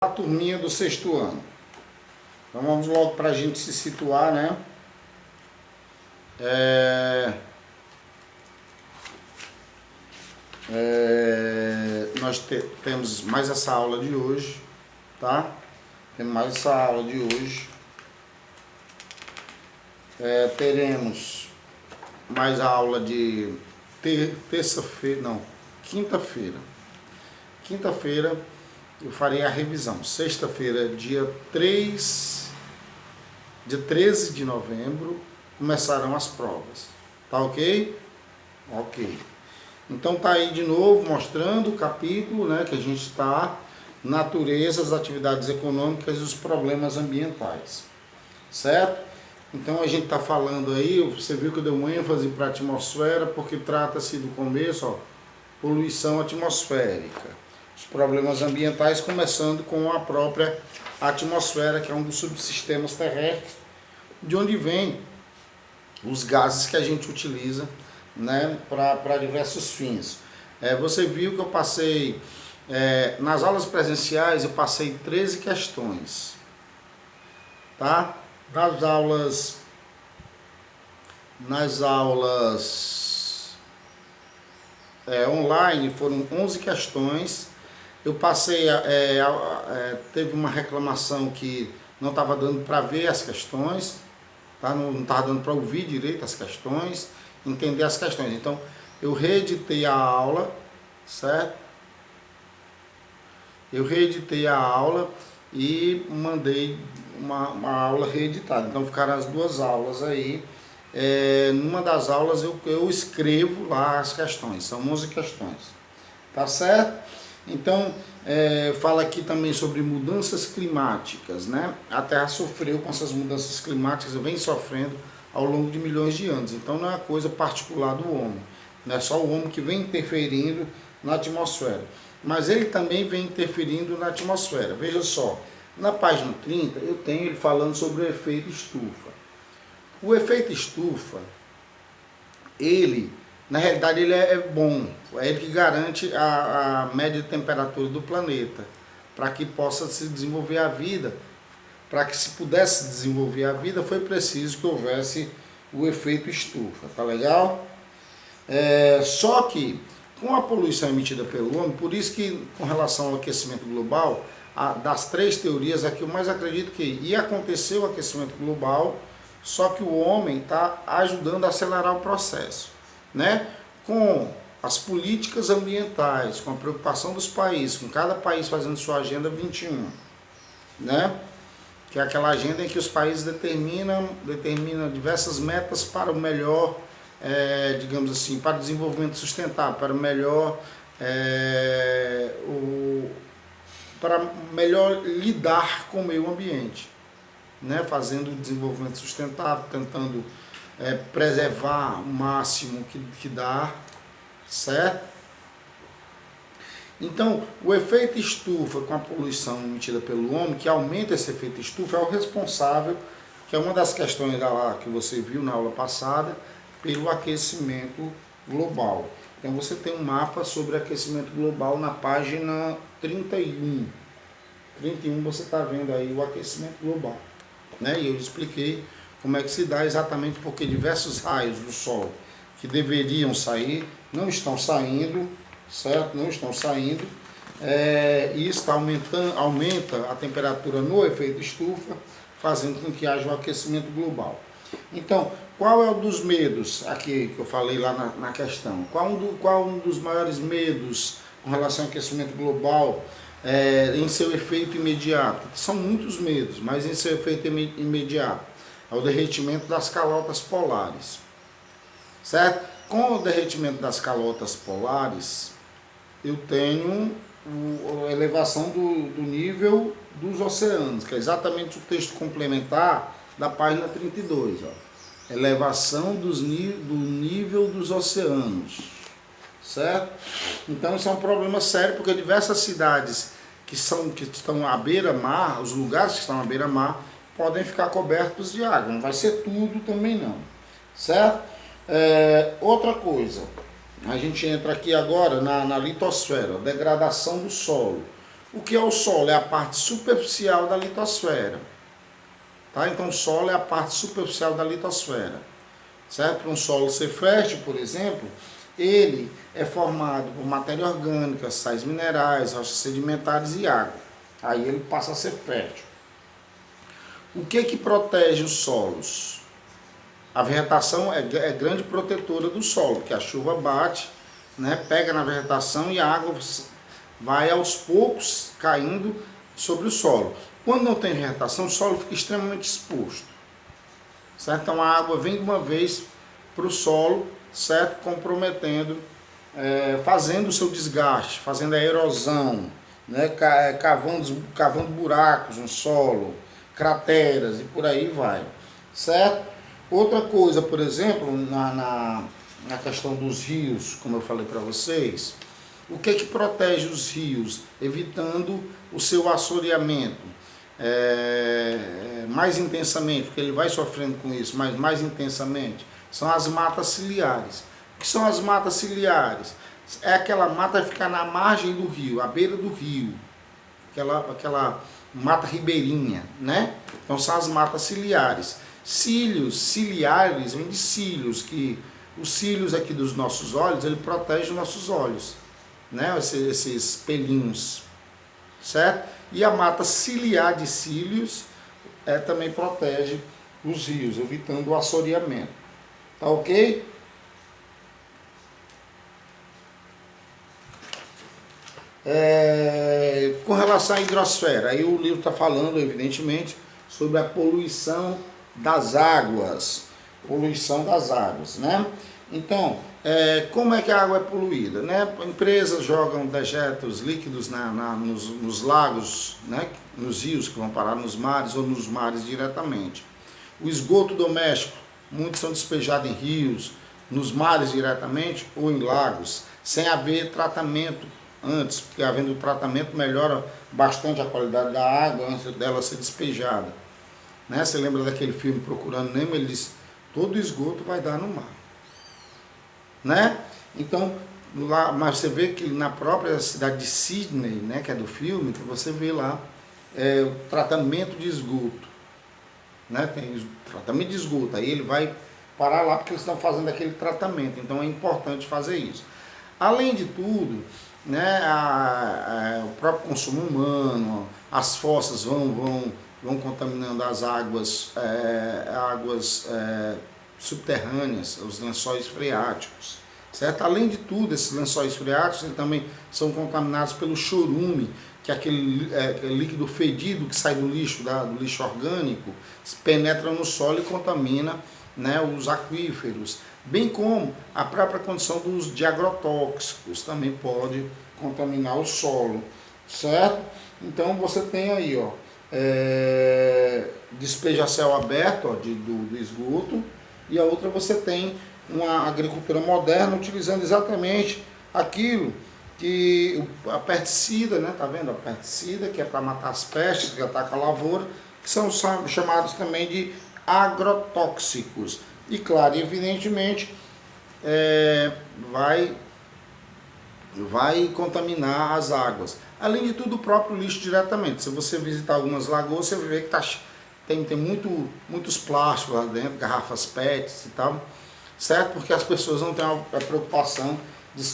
A turminha do sexto ano. Então vamos logo para a gente se situar, né? Nós temos mais essa aula de hoje, tá? Temos mais essa aula de hoje. Teremos mais a aula de terça-feira, não, quinta-feira. Quinta-feira eu farei a revisão. Sexta-feira, dia 13 de novembro, começarão as provas. Tá ok? Ok. Então tá aí de novo mostrando o capítulo, né, que a gente está, natureza, as atividades econômicas e os problemas ambientais. Certo? Então a gente está falando aí, você viu que eu dei uma ênfase para a atmosfera, porque trata-se do começo, ó, poluição atmosférica. Os problemas ambientais, começando com a própria atmosfera, que é um dos subsistemas terrestres, de onde vem os gases que a gente utiliza, né, para diversos fins. Você viu que eu passei, nas aulas presenciais, eu passei 13 questões, tá? Nas aulas online foram 11 questões. Eu passei, teve uma reclamação que não estava dando para ver as questões, tá? Não estava dando para ouvir direito as questões, entender as questões. Então, eu reeditei a aula, certo? Eu reeditei a aula e mandei uma aula reeditada. Então, ficaram as duas aulas aí. Numa das aulas eu escrevo lá as questões, são 11 questões, tá certo? Então, fala aqui também sobre mudanças climáticas, né? A Terra sofreu com essas mudanças climáticas, vem sofrendo ao longo de milhões de anos. Então, não é uma coisa particular do homem, não é só o homem que vem interferindo na atmosfera, mas ele também vem interferindo na atmosfera. Veja só, na página 30 eu tenho ele falando sobre o efeito estufa. O efeito estufa, ele, na realidade, ele é bom, é ele que garante a média de temperatura do planeta, para que possa se desenvolver a vida. Para que se pudesse desenvolver a vida, foi preciso que houvesse o efeito estufa, tá legal? Só que, com a poluição emitida pelo homem, por isso que, com relação ao aquecimento global, das três teorias, a que eu mais acredito que ia acontecer o aquecimento global, só que o homem está ajudando a acelerar o processo, né? Com as políticas ambientais, com a preocupação dos países, com cada país fazendo sua agenda 21, né? Que é aquela agenda em que os países determinam diversas metas para o melhor, digamos assim, para o desenvolvimento sustentável, para o melhor, para melhor lidar com o meio ambiente, né? Fazendo o desenvolvimento sustentável, tentando preservar o máximo que dá, certo? Então, o efeito estufa com a poluição emitida pelo homem, que aumenta esse efeito estufa, é o responsável, que é uma das questões que você viu na aula passada, pelo aquecimento global. Então, você tem um mapa sobre aquecimento global na página 31. 31 você está vendo aí o aquecimento global, né? E eu expliquei como é que se dá, exatamente porque diversos raios do Sol que deveriam sair não estão saindo, certo? Não estão saindo, e isso aumenta a temperatura no efeito estufa, fazendo com que haja um aquecimento global. Então, qual é um dos medos aqui que eu falei lá na questão? Qual um dos maiores medos com relação ao aquecimento global em seu efeito imediato? São muitos medos, mas em seu efeito imediato é o derretimento das calotas polares, certo? Com o derretimento das calotas polares, eu tenho a elevação do nível dos oceanos, que é exatamente o texto complementar da página 32, ó. Elevação do nível dos oceanos, certo? Então isso é um problema sério, porque diversas cidades que estão à beira-mar, os lugares que estão à beira-mar, podem ficar cobertos de água, não vai ser tudo também não, certo? Outra coisa, a gente entra aqui agora na litosfera, degradação do solo. O que é o solo? É a parte superficial da litosfera. Tá? Então o solo é a parte superficial da litosfera. Certo? Para um solo ser fértil, por exemplo, ele é formado por matéria orgânica, sais minerais, rochas sedimentares e água. Aí ele passa a ser fértil. O que protege os solos? A vegetação é grande protetora do solo, porque a chuva bate, né, pega na vegetação e a água vai aos poucos caindo sobre o solo. Quando não tem vegetação, o solo fica extremamente exposto. Certo? Então a água vem de uma vez para o solo, certo? Comprometendo, fazendo o seu desgaste, fazendo a erosão, né? Cavando buracos no solo, crateras e por aí vai. Certo? Outra coisa, por exemplo, na questão dos rios, como eu falei para vocês, o que protege os rios? Evitando o seu assoreamento. Mais intensamente, porque ele vai sofrendo com isso, mas mais intensamente, são as matas ciliares. O que são as matas ciliares? É aquela mata que fica na margem do rio, à beira do rio, aquela mata ribeirinha, né? Então são as matas ciliares. Ciliares vem de cílios, que os cílios aqui dos nossos olhos, ele protege os nossos olhos, né? Esses pelinhos, certo? E a mata ciliar de cílios também protege os rios, evitando o assoreamento. Tá ok? Com relação à hidrosfera, aí o livro está falando, evidentemente, sobre a poluição das águas. Poluição das águas, né? Então, como é que a água é poluída? Né? Empresas jogam dejetos líquidos nos lagos, né? Nos rios que vão parar nos mares ou nos mares diretamente. O esgoto doméstico, muitos são despejados em rios, nos mares diretamente ou em lagos, sem haver tratamento antes, porque havendo tratamento melhora bastante a qualidade da água antes dela ser despejada. Né? Você lembra daquele filme Procurando Nemo? Ele diz, todo esgoto vai dar no mar. Né? Então, lá, mas você vê que na própria cidade de Sydney, né, que é do filme, que você vê lá o tratamento de esgoto. Né? Tem tratamento de esgoto, aí ele vai parar lá porque eles estão fazendo aquele tratamento. Então é importante fazer isso. Além de tudo, né, o próprio consumo humano, as fossas vão contaminando as águas, subterrâneas, os lençóis freáticos. Certo? Além de tudo, esses lençóis freáticos também são contaminados pelo chorume, que é aquele líquido fedido que sai do lixo, do lixo orgânico, penetra no solo e contamina, né, os aquíferos. Bem como a própria condição do uso de agrotóxicos também pode contaminar o solo, certo? Então você tem aí, ó, despejo a céu aberto, ó, do esgoto, e a outra você tem uma agricultura moderna utilizando exatamente aquilo que a pesticida, né, tá vendo? A pesticida, que é para matar as pestes, que ataca a lavoura, que são chamados também de agrotóxicos. E claro, evidentemente, vai contaminar as águas. Além de tudo, o próprio lixo diretamente. Se você visitar algumas lagoas, você vê que tem muitos plásticos lá dentro, garrafas PETs e tal, certo? Porque as pessoas não têm a preocupação de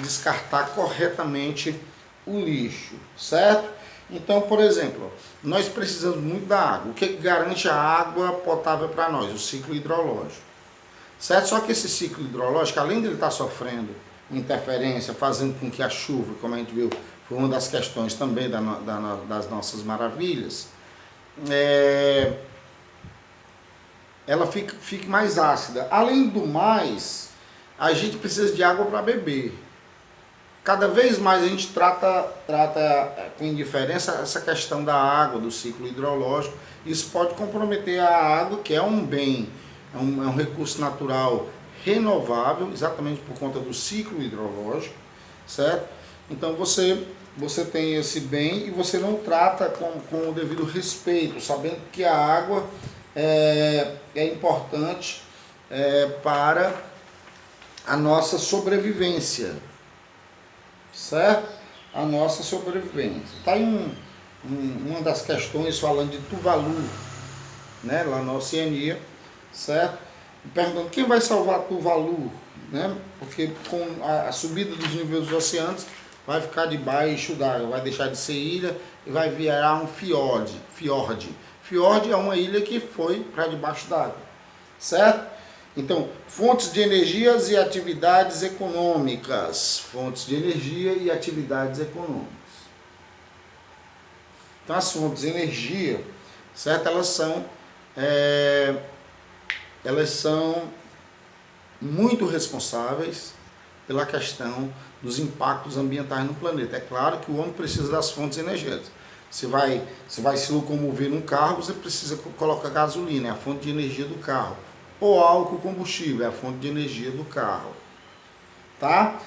descartar corretamente o lixo, certo? Então, por exemplo, nós precisamos muito da água. O que garante a água potável para nós? O ciclo hidrológico, certo? Só que esse ciclo hidrológico, além de ele estar sofrendo interferência, fazendo com que a chuva, como a gente viu, foi uma das questões também das nossas maravilhas, ela fica mais ácida. Além do mais, a gente precisa de água para beber. Cada vez mais a gente trata com indiferença essa questão da água, do ciclo hidrológico. Isso pode comprometer a água, que é um bem, é um recurso natural renovável, exatamente por conta do ciclo hidrológico, certo? Então você tem esse bem e você não trata com o devido respeito, sabendo que a água é importante para a nossa sobrevivência, certo? a nossa sobrevivência. Está aí uma das questões falando de Tuvalu, né, lá na Oceania, certo? Perguntando quem vai salvar Tuvalu, né? Porque com a subida dos níveis dos oceanos vai ficar debaixo d'água, vai deixar de ser ilha e vai virar um fiord. Fiord é uma ilha que foi para debaixo d'água, certo? Então, fontes de energias e atividades econômicas. Fontes de energia e atividades econômicas. Então, as fontes de energia, certo? Elas são muito responsáveis pela questão dos impactos ambientais no planeta. É claro que o homem precisa das fontes energéticas. Você vai se locomover num carro, você precisa colocar gasolina, é a fonte de energia do carro. Ou álcool combustível, é a fonte de energia do carro. Tá?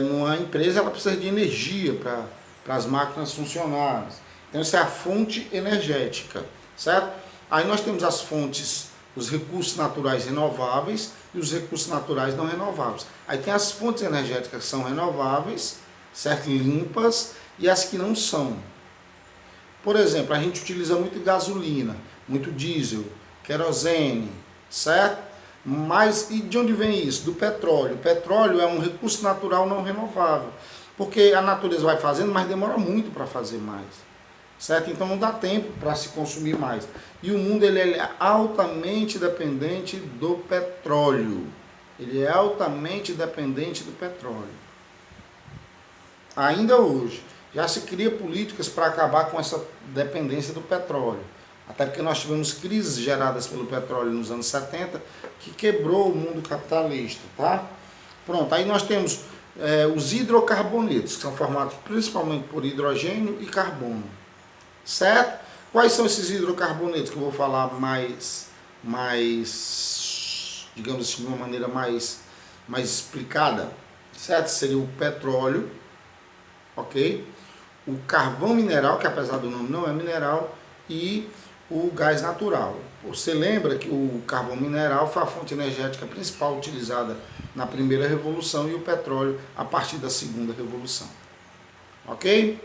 Numa empresa, ela precisa de energia para as máquinas funcionarem. Então, isso é a fonte energética, certo? Aí nós temos as fontes, os recursos naturais renováveis e os recursos naturais não renováveis. Aí tem as fontes energéticas que são renováveis, certo? Limpas, e as que não são. Por exemplo, a gente utiliza muito gasolina, muito diesel, querosene, certo? Mas e de onde vem isso? Do petróleo. O petróleo é um recurso natural não renovável, porque a natureza vai fazendo, mas demora muito para fazer mais, certo? Então não dá tempo para se consumir mais. E o mundo ele é altamente dependente do petróleo. Ele é altamente dependente do petróleo. Ainda hoje, já se cria políticas para acabar com essa dependência do petróleo. Até porque nós tivemos crises geradas pelo petróleo nos anos 70, que quebrou o mundo capitalista, tá? Pronto, aí nós temos os hidrocarbonetos, que são formados principalmente por hidrogênio e carbono, certo? Quais são esses hidrocarbonetos que eu vou falar mais digamos assim, de uma maneira mais explicada, certo? Seria o petróleo, ok? O carvão mineral, que apesar do nome não é mineral, e o gás natural. Você lembra que o carvão mineral foi a fonte energética principal utilizada na primeira revolução e o petróleo a partir da segunda revolução. Ok?